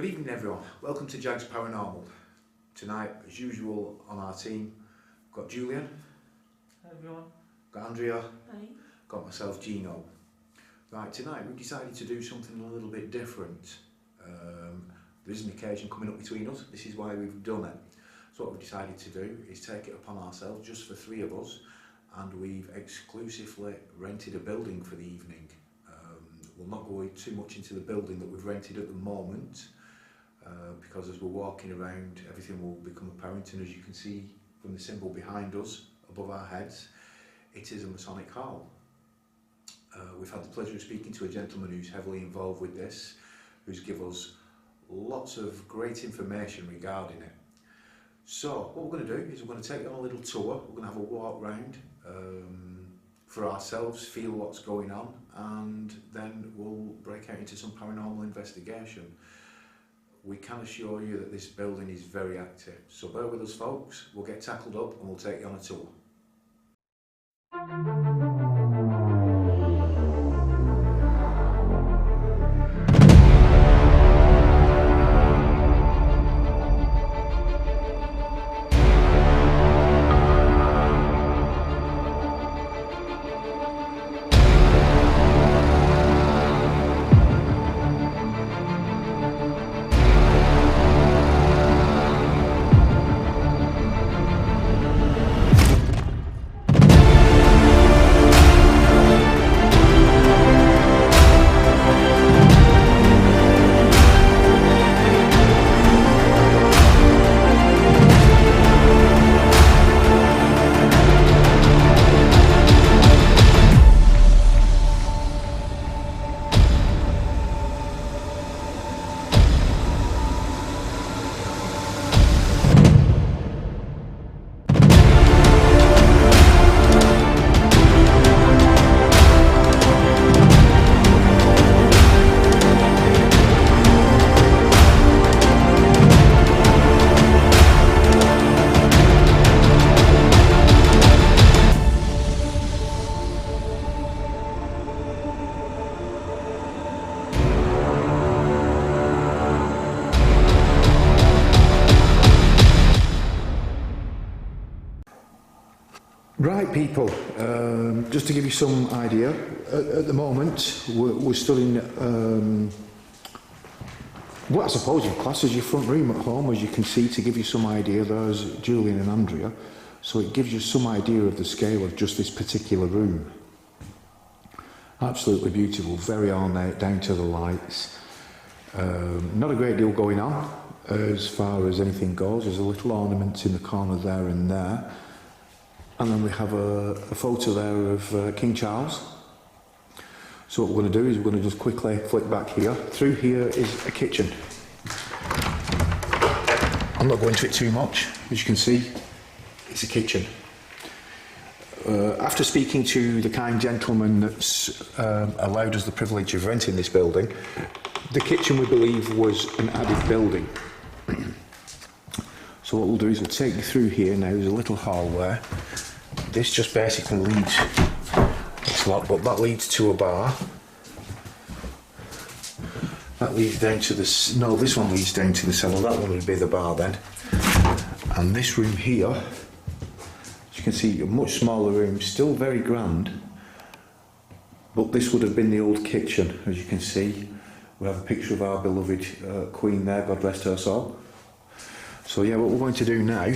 Good evening everyone, welcome to Jags Paranormal. Tonight, as usual on our team, we've got Julian. Hi everyone. Got Andrea. Hi. Got myself, Gino. Right, tonight we've decided to do something a little bit different. There is an occasion coming up between us, this is why we've done it. So what we've decided to do is take it upon ourselves, just for 3 of us, and we've exclusively rented a building for the evening. We'll not go too much into the building that we've rented at the moment, because as we're walking around everything will become apparent, and as you can see from the symbol behind us above our heads, it is a Masonic Hall. We've had the pleasure of speaking to a gentleman who's heavily involved with this, who's given us lots of great information regarding it. So what we're going to do is we're going to take you on a little tour. We're going to have a walk round for ourselves, feel what's going on, and then we'll break out into some paranormal investigation. We can assure you that this building is very active, so bear with us folks, we'll get tackled up and we'll take you on a tour. Right people, just to give you some idea, at the moment we're still in what I suppose you'd class as your front room at home. As you can see, to give you some idea, there's Julian and Andrea, so it gives you some idea of the scale of just this particular room. Absolutely beautiful, very ornate, down to the lights. Not a great deal going on as far as anything goes. There's a little ornament in the corner there and there. And then we have a photo there of King Charles. So what we're going to do is we're going to just quickly flick back here. Through here is a kitchen. I'm not going to it too much. As you can see, it's a kitchen. After speaking to the kind gentleman that's allowed us the privilege of renting this building, the kitchen we believe was an added building. So what we'll do is we'll take you through here now. There's a little hallway. This just basically leads, it's locked, but that leads to a bar. That leads down to the, no, this one leads down to the cellar. That one would be the bar then. And this room here, as you can see, a much smaller room, still very grand. But this would have been the old kitchen, as you can see. We have a picture of our beloved Queen there, God rest her soul. So yeah, what we're going to do now,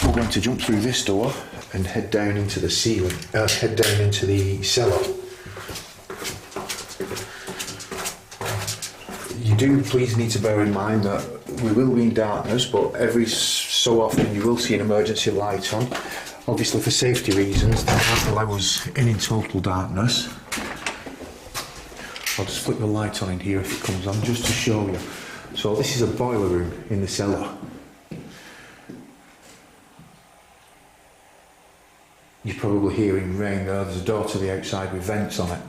we're going to jump through this door and head down into the ceiling, head down into the cellar. You do please need to bear in mind that we will be in darkness, but every so often you will see an emergency light on. Obviously for safety reasons, that won't allow us in total darkness. I'll just flick the light on in here if it comes on, just to show you. So this is a boiler room in the cellar. You're probably hearing rain there. There's a door to the outside with vents on it.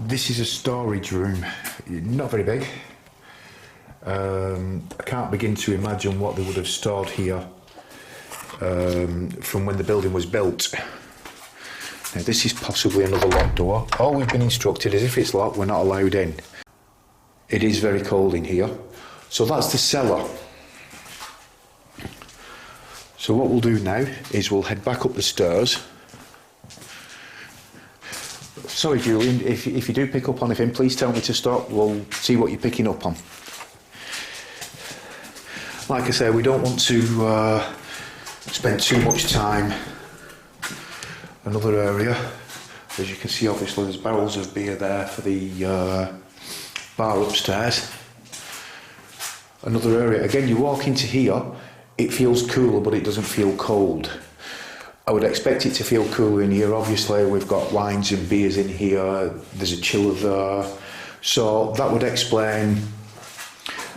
This is a storage room, not very big. I can't begin to imagine what they would have stored here from when the building was built. Now this is possibly another locked door. All we've been instructed is if it's locked, we're not allowed in. It is very cold in here. So that's the cellar. So what we'll do now is we'll head back up the stairs. Sorry Julian, if you do pick up on anything, please tell me to stop. We'll see what you're picking up on. Like I say, we don't want to spend too much time. Another area, as you can see, obviously there's barrels of beer there for the bar upstairs. Another area, again you walk into here, it feels cooler but it doesn't feel cold. I would expect it to feel cooler in here. Obviously we've got wines and beers in here, there's a chiller there, so that would explain,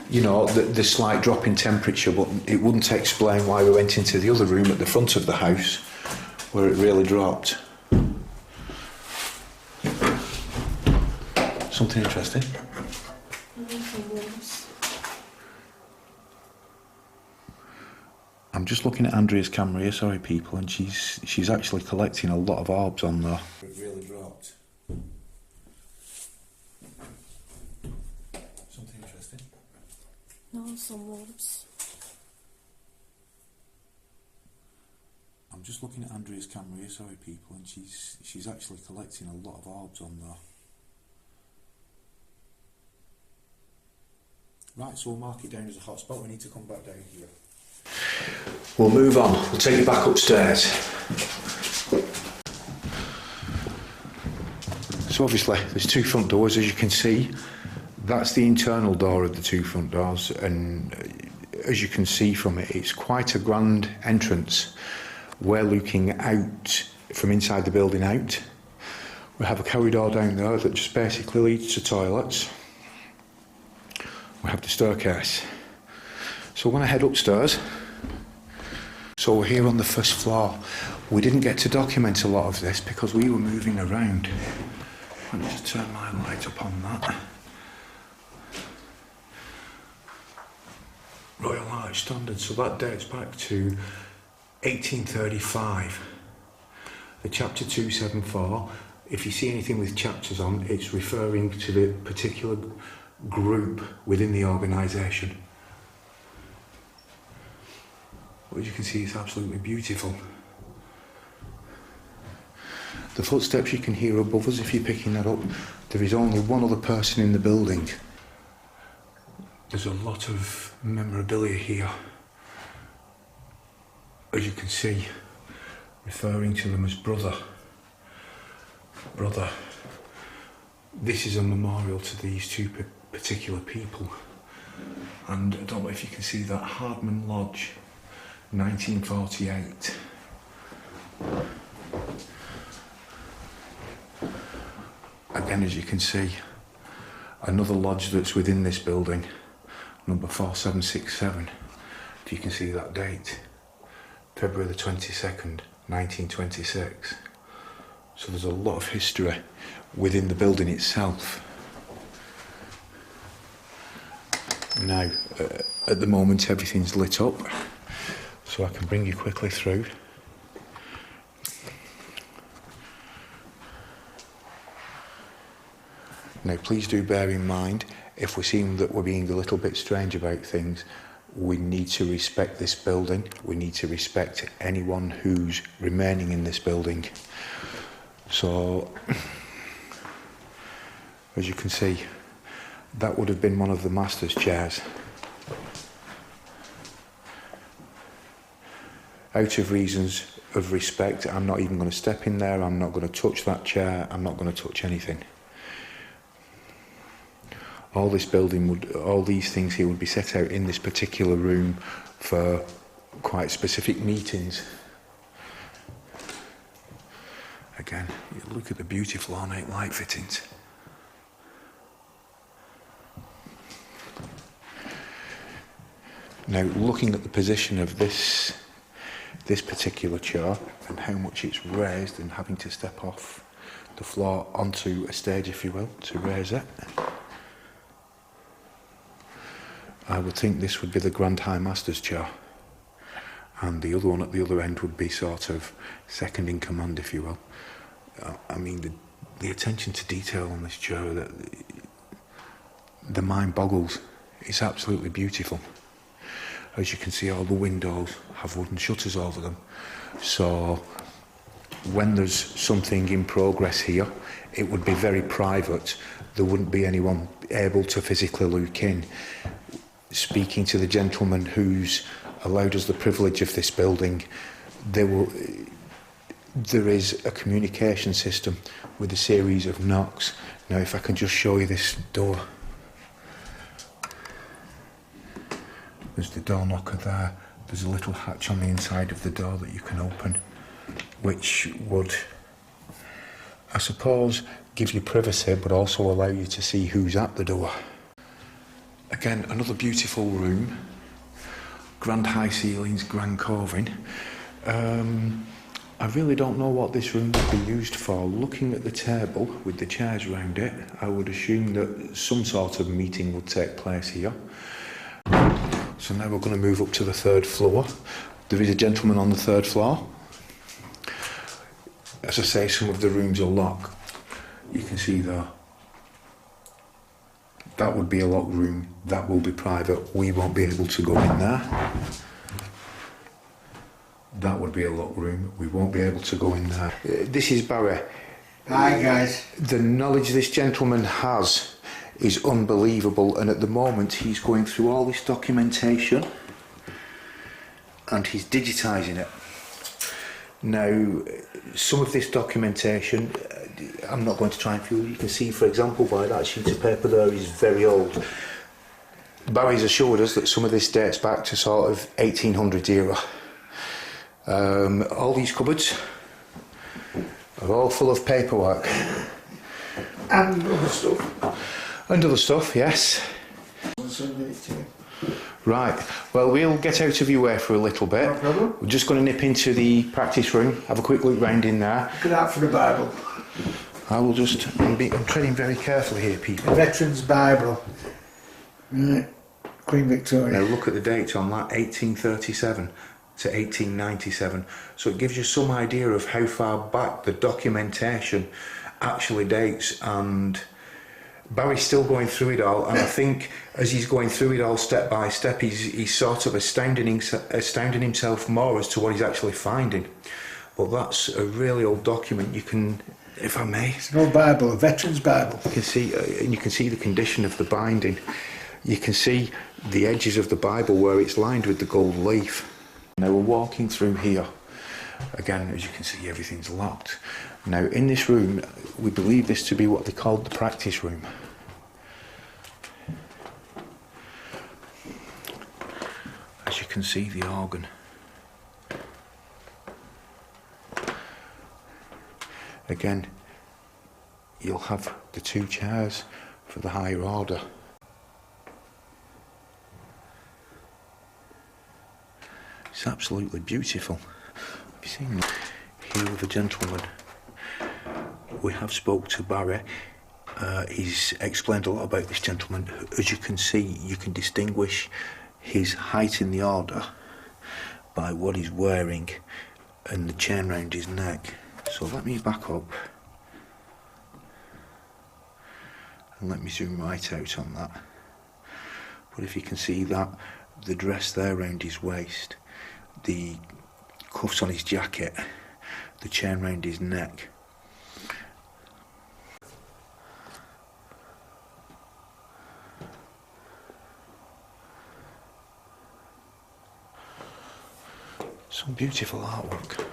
you know, the slight drop in temperature, but it wouldn't explain why we went into the other room at the front of the house where it really dropped. Something interesting. I'm just looking at Andrea's camera here, sorry people, and she's actually collecting a lot of orbs on there. It really dropped. Something interesting? No, some orbs. I'm just looking at Andrea's camera here, sorry people, and she's actually collecting a lot of orbs on there. Right, so we'll mark it down as a hotspot. We need to come back down here. We'll move on. We'll take you back upstairs. So obviously there's two front doors, as you can see. That's the internal door of the two front doors, and as you can see from it, it's quite a grand entrance. We're looking out from inside the building out. We have a corridor down there that just basically leads to toilets. We have the staircase. So we're going to head upstairs. So we're here on the first floor. We didn't get to document a lot of this because we were moving around. Let me just turn my light up on that. Royal Arch Standard, so that dates back to 1835. The chapter 274, if you see anything with chapters on, it's referring to the particular group within the organisation. As you can see, it's absolutely beautiful. The footsteps you can hear above us, if you're picking that up, there is only one other person in the building. There's a lot of memorabilia here, as you can see, referring to them as brother. Brother. This is a memorial to these two particular people. And I don't know if you can see that, Hardman Lodge, 1948. Again, as you can see, another lodge that's within this building, number 4767. If you can see that date, February the 22nd, 1926. So there's a lot of history within the building itself. Now, at the moment everything's lit up, so I can bring you quickly through. Now please do bear in mind, if we seem that we're being a little bit strange about things, we need to respect this building, we need to respect anyone who's remaining in this building. So, as you can see, that would have been one of the master's chairs. Out of reasons of respect, I'm not even going to step in there, I'm not going to touch that chair, I'm not going to touch anything. All this building would, all these things here would be set out in this particular room for quite specific meetings. Again, look at the beautiful ornate light fittings. Now, looking at the position of this particular chair and how much it's raised and having to step off the floor onto a stage, if you will, to raise it, I would think this would be the Grand High Master's chair, and the other one at the other end would be sort of second in command, if you will. I mean, the attention to detail on this chair, the mind boggles. It's absolutely beautiful. As you can see, all the windows have wooden shutters over them. So when there's something in progress here, it would be very private. There wouldn't be anyone able to physically look in. Speaking to the gentleman who's allowed us the privilege of this building, there is a communication system with a series of knocks. Now, if I can just show you this door. There's the door knocker there. There's a little hatch on the inside of the door that you can open, which would, I suppose, give you privacy, but also allow you to see who's at the door. Again, another beautiful room. Grand high ceilings, grand coving. I really don't know what this room would be used for. Looking at the table with the chairs around it, I would assume that some sort of meeting would take place here. So now we're going to move up to the 3rd floor. There is a gentleman on the 3rd floor. As I say, some of the rooms are locked. You can see there. That would be a locked room. That will be private. We won't be able to go in there. That would be a locked room. We won't be able to go in there. This is Barry. Hi guys. The knowledge this gentleman has is unbelievable, and at the moment he's going through all this documentation and he's digitising it. Now, some of this documentation, I'm not going to try and fool you. You can see, for example, by that sheet of paper there is very old. Barry's assured us that some of this dates back to sort of 1800 era. All these cupboards are all full of paperwork. And other stuff. And other stuff, yes. I'll send it to you. Right, well, we'll get out of your way for a little bit. No problem. We're just going to nip into the practice room, have a quick look round in there. Look out for the Bible. I will just, I'm treading very carefully here, people. The Veterans Bible. Right. Queen Victoria. Now look at the dates on that, 1837 to 1897. So it gives you some idea of how far back the documentation actually dates, and Barry's still going through it all, and I think as he's going through it all step by step, he's sort of astounding himself more as to what he's actually finding. But that's a really old document. You can, if I may, It's an old Bible, a Veterans Bible. you can see, you can see the condition of the binding. You can see the edges of the Bible where it's lined with the gold leaf. Now we're walking through here. Again, as you can see, everything's locked. Now in this room, we believe this to be what they called the practice room. As you can see, the organ. Again, you'll have the 2 chairs for the higher order. It's absolutely beautiful. Have you seen that? Here with a gentleman. We have spoke to Barry. He's explained a lot about this gentleman. As you can see, you can distinguish his height in the order by what he's wearing and the chain round his neck. So let me back up and let me zoom right out on that. But if you can see that, the dress there round his waist, the cuffs on his jacket, the chain round his neck. Some beautiful artwork.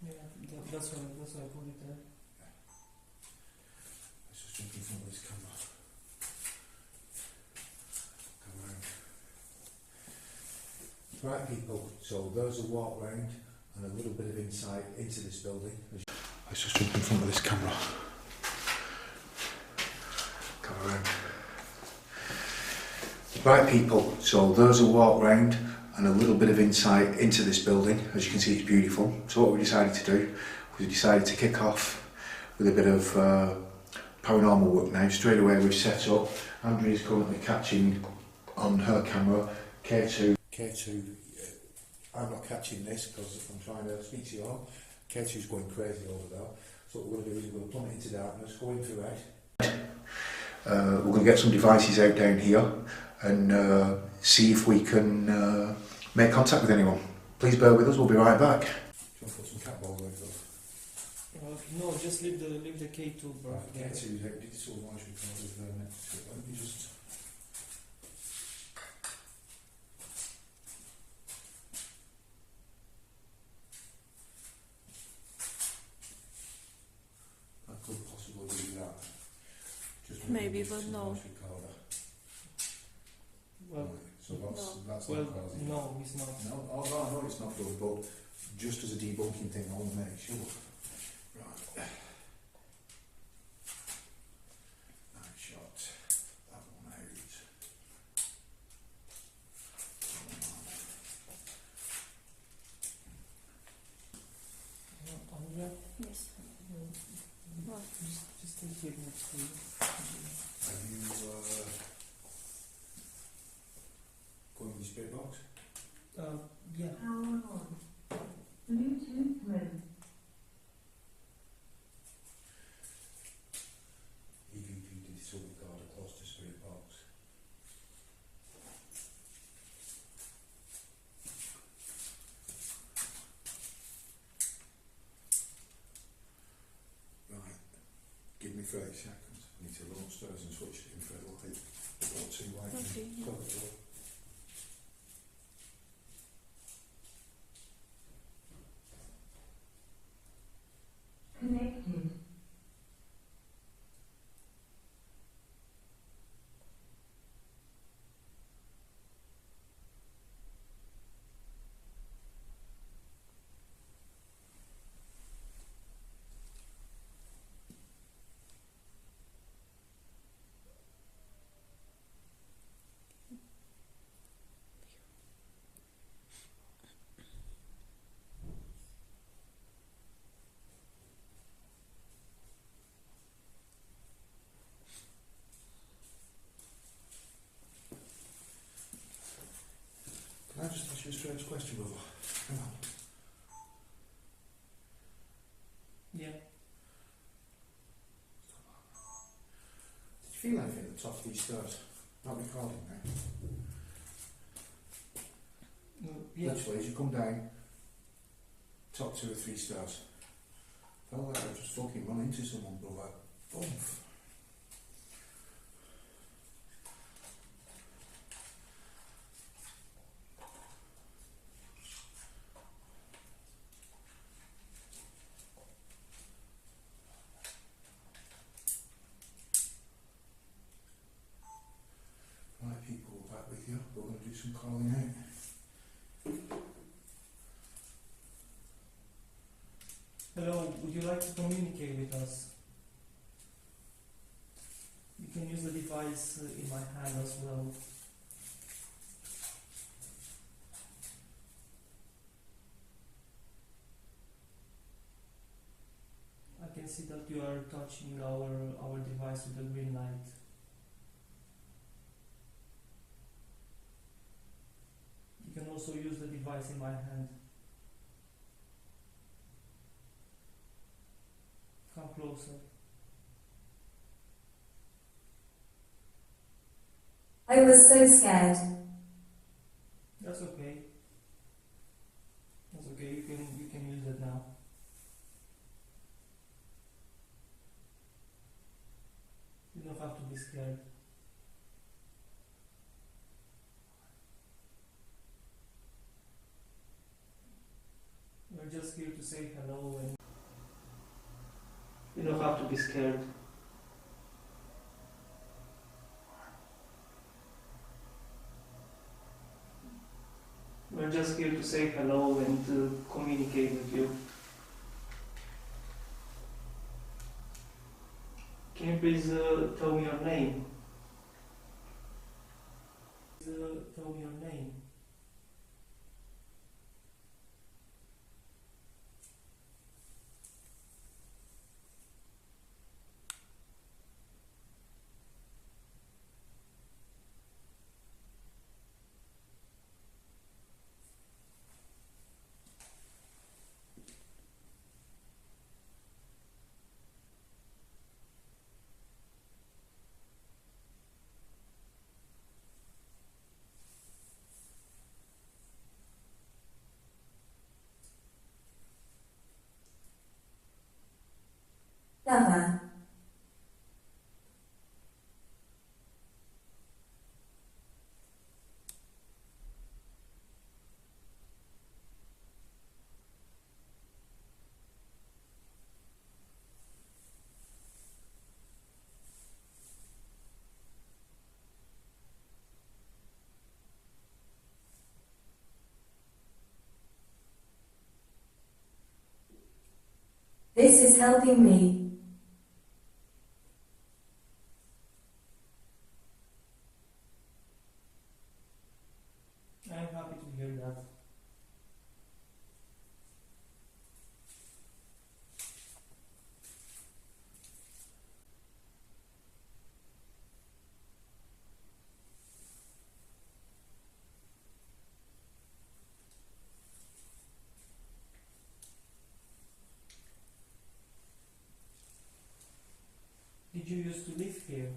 Yeah, that's why I put it there. Let's just jump in front of this camera. Come around. Right, people, so there's a walk round and a little bit of insight into this building. Let's just jump in front of this camera. Come around. Right, people, so there's a walk round and a little bit of insight into this building. As you can see, it's beautiful. So what we decided to do was we decided to kick off with a bit of paranormal work now. Straight away we've set up Andrea's currently catching on her camera K2. I'm not catching this because I'm trying to speak to you all. K2's going crazy over there. So what we're going to do is we're going to plummet into darkness, go into red. We're going to get some devices out down here and see if we can make contact with anyone. Please bear with us, we'll be right back. Do you want to put some cat balls out of? No, just leave the K2, bro. Right, K2 is out, digital voice recorders there next to it. Let me just... I could possibly do that. Just Maybe, digital but no. voice recorder. Well, So that's well, not causing no, it's not. No, it's not good, but just as a debunking thing, I want to make sure. Right. Night shot. That one out. Andrea, Yes. What? just take it next to you. Have you going in the spirit box? Yeah. Power on. Bluetooth mode. EVP digital recorder close to spirit box. Right. Give me 30 seconds. I need to run upstairs and switch it in for a light. Or two light. Okay, yeah. Close the door. Connected. Can I just ask you a strange question, brother? Come on. Yeah. Did you feel anything at the top of these stairs? Not recording now. Yeah. Literally, as you come down, top 2 or 3 stairs. Felt like I just fucking run into someone, brother. Boom. Right, people, we're back with you. We're going to do some calling out. Hello, would you like to communicate with us? You can use the device in my hand as well. I can see that you are touching our device with the green light. You can also use the device in my hand. Come closer. I was so scared. That's okay. That's okay. You can use it now. You don't have to be scared. We're just here to say hello and you don't have to be scared. We're just here to say hello and to communicate with you. Can you please tell me your name? Tell me your name. Lover. This is helping me. I'm happy to hear that. Did you used to live here?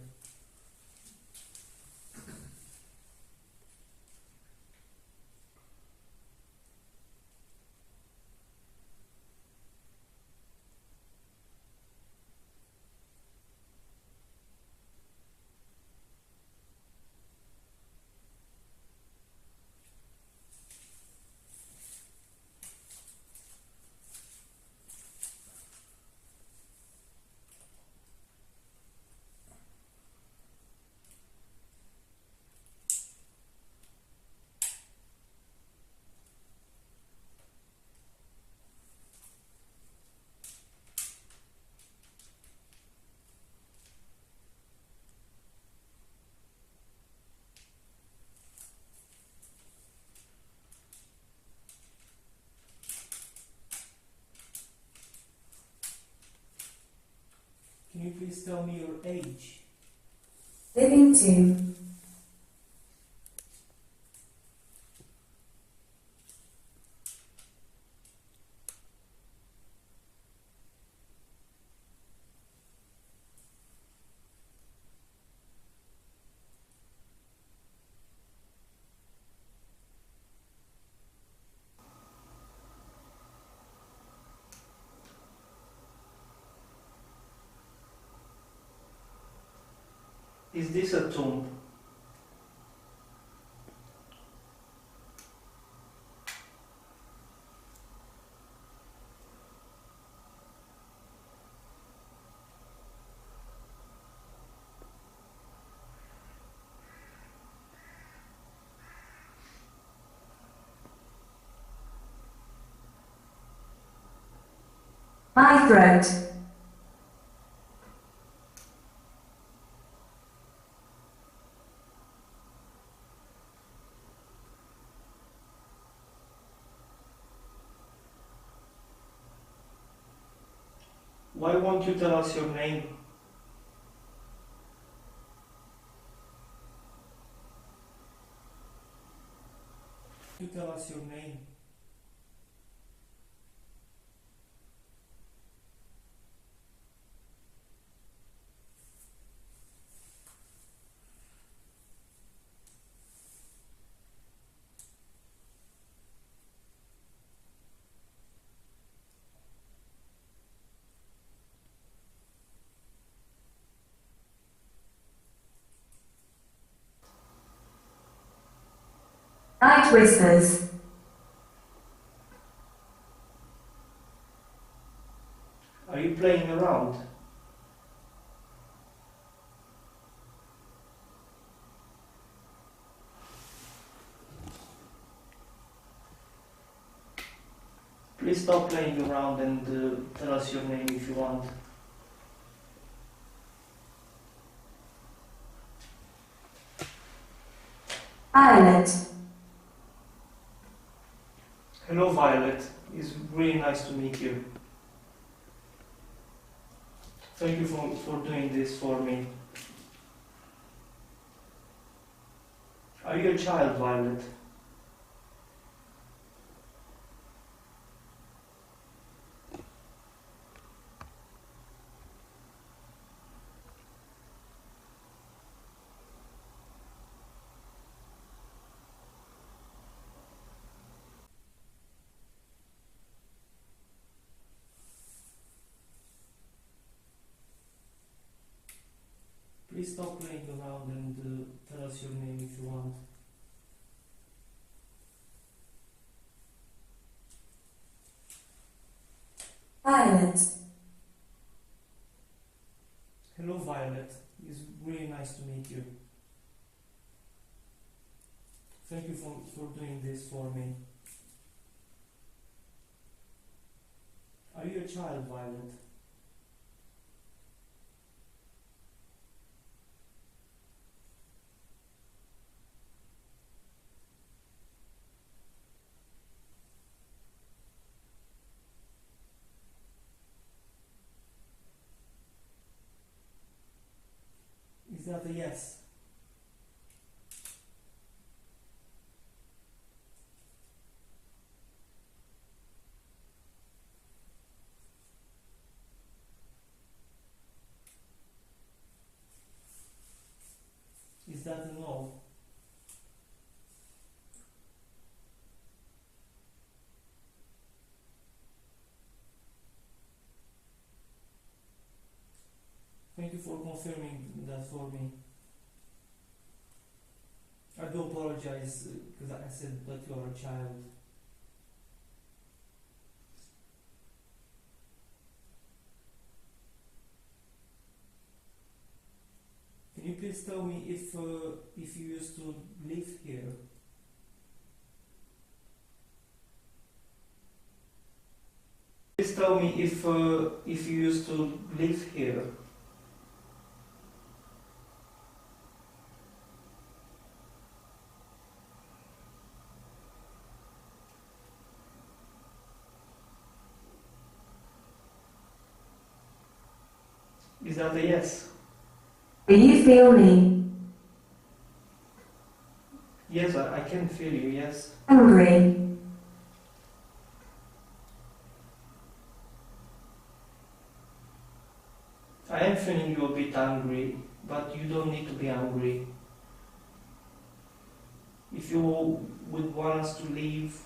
Can you please tell me your age? Living to. Is this a tomb? My throat. Why won't you tell us your name? You tell us your name. Night whispers. Are you playing around? Please stop playing around and tell us your name if you want. Violet. Hello Violet, it's really nice to meet you. Thank you for doing this for me. Are you a child, Violet? please stop playing around and tell us your name if you want. Violet. Hello, Violet. It's really nice to meet you. Thank you for doing this for me. Are you a child, Violet? Is that a yes? Is that a no? Thank you for confirming that for me. I do apologize because I said that you are a child. Can you please tell me if you used to live here? Please tell me if you used to live here. Is that a yes? Do you feel me? Yes, I can feel you, yes. Hungry. I am feeling you a bit angry, but you don't need to be angry. If you would want us to leave,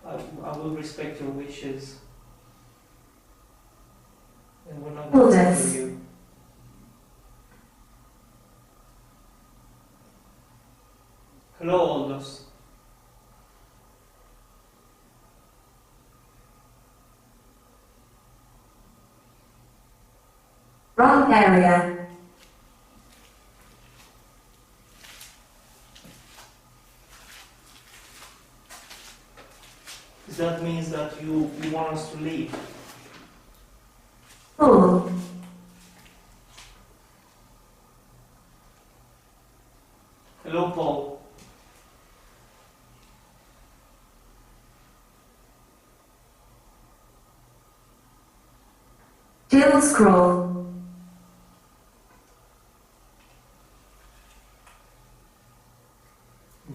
I will respect your wishes. And we're not going to bother you. Hello, Aldous. Wrong area. That means that you want us to leave. Full. Hello, Paul. Jill scroll.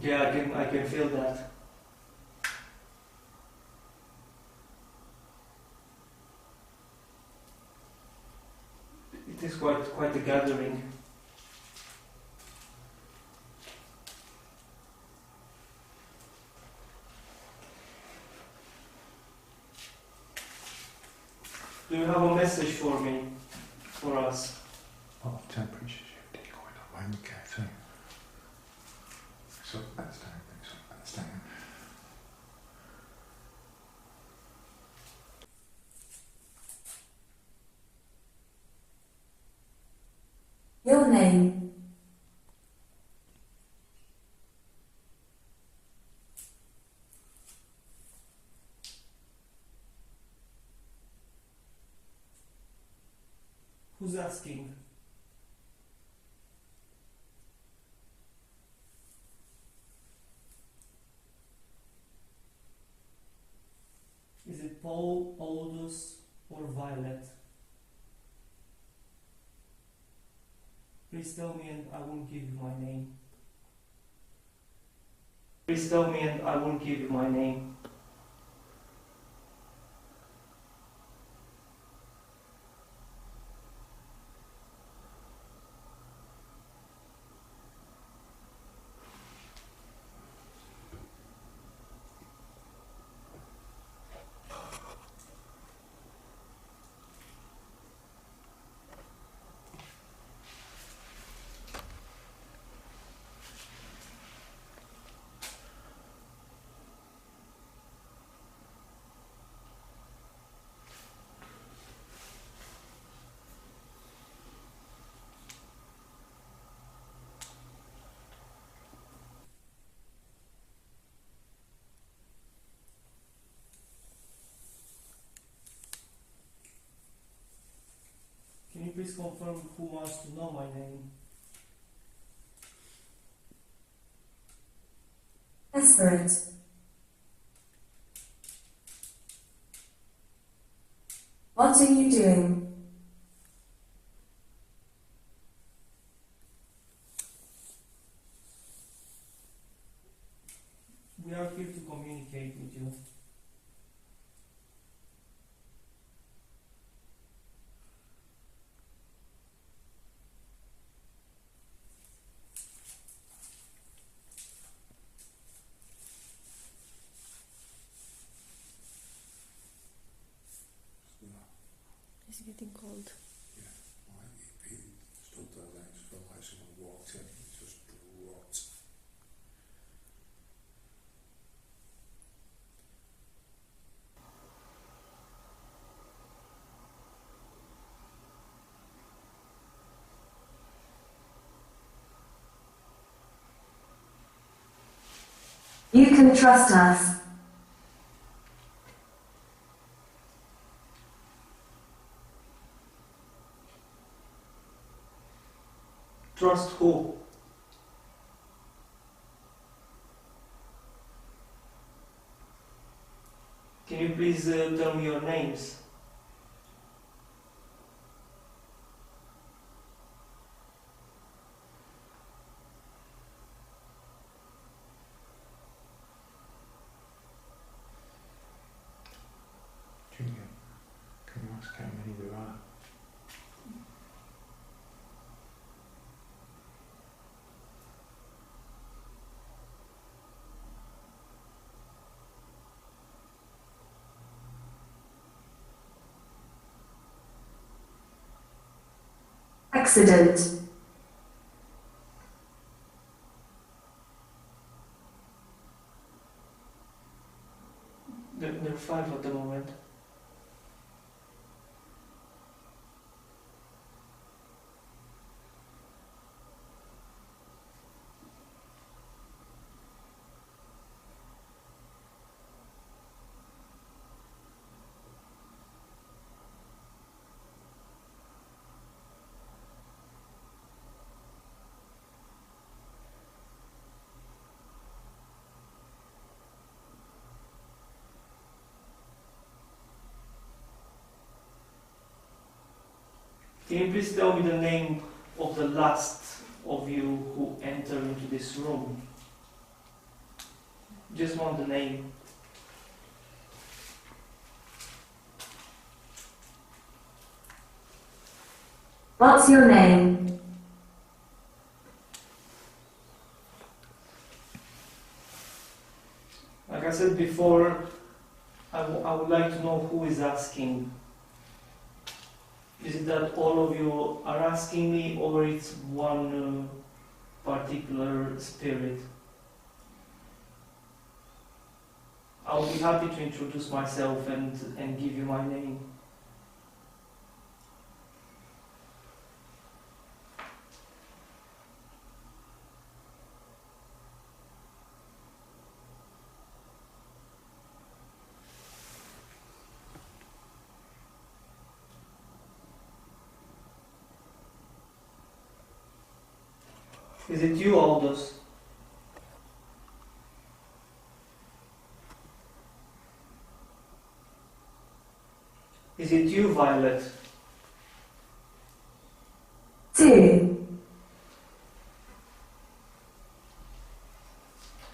Yeah, I can feel that. It is quite a gathering. Do you have a message for me, for us? Oh, temperature shifting going up when you get to. So that's down, so that's down. Your name. Who's asking? Is it Paul, Aldous, or Violet? Please tell me and I will give you my name. Please tell me and I will give you my name. please confirm who wants to know my name? Desperate. What are you doing? We are here to communicate with you. It's getting cold. Like it stood there, then it felt like someone walked in. It just rot. You can trust us. Trust who? Can you please tell me your names? Junior, can you ask how many there are? Accident. There are 5 at the moment. Can you please tell me the name of the last of you who entered into this room? Just want the name. What's your name? Like I said before, I would like to know who is asking. Is it that all of you are asking me, or it's one particular spirit? I'll be happy to introduce myself and give you my name. Is it you, Aldous? Is it you, Violet? 2.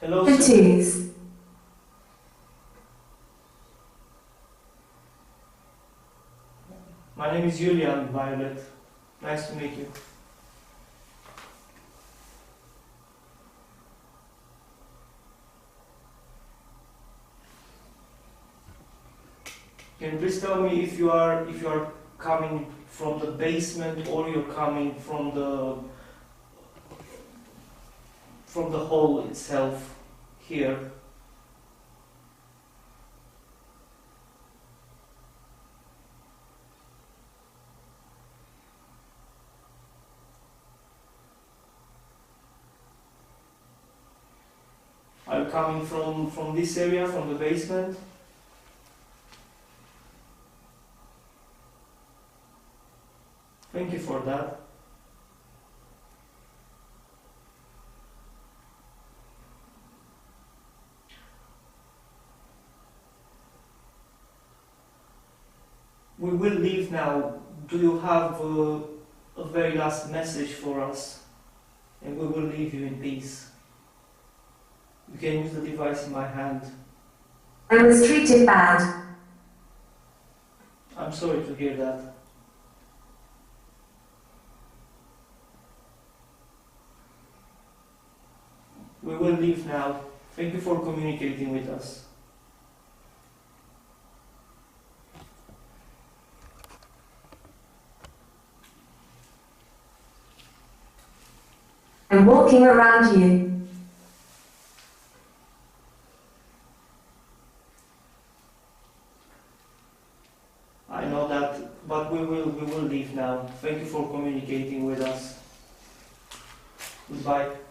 Hello, The sir. 2s. My name is Julian, Violet. Nice to meet you. Can you please tell me if you are coming from the basement or you're coming from the hall itself here? Are you coming from this area, from the basement? Thank you for that. We will leave now. Do you have a very last message for us? And we will leave you in peace. You can use the device in my hand. I was treated bad. I'm sorry to hear that. We will leave now. Thank you for communicating with us. I'm walking around you. I know that, but we will leave now. Thank you for communicating with us. Goodbye.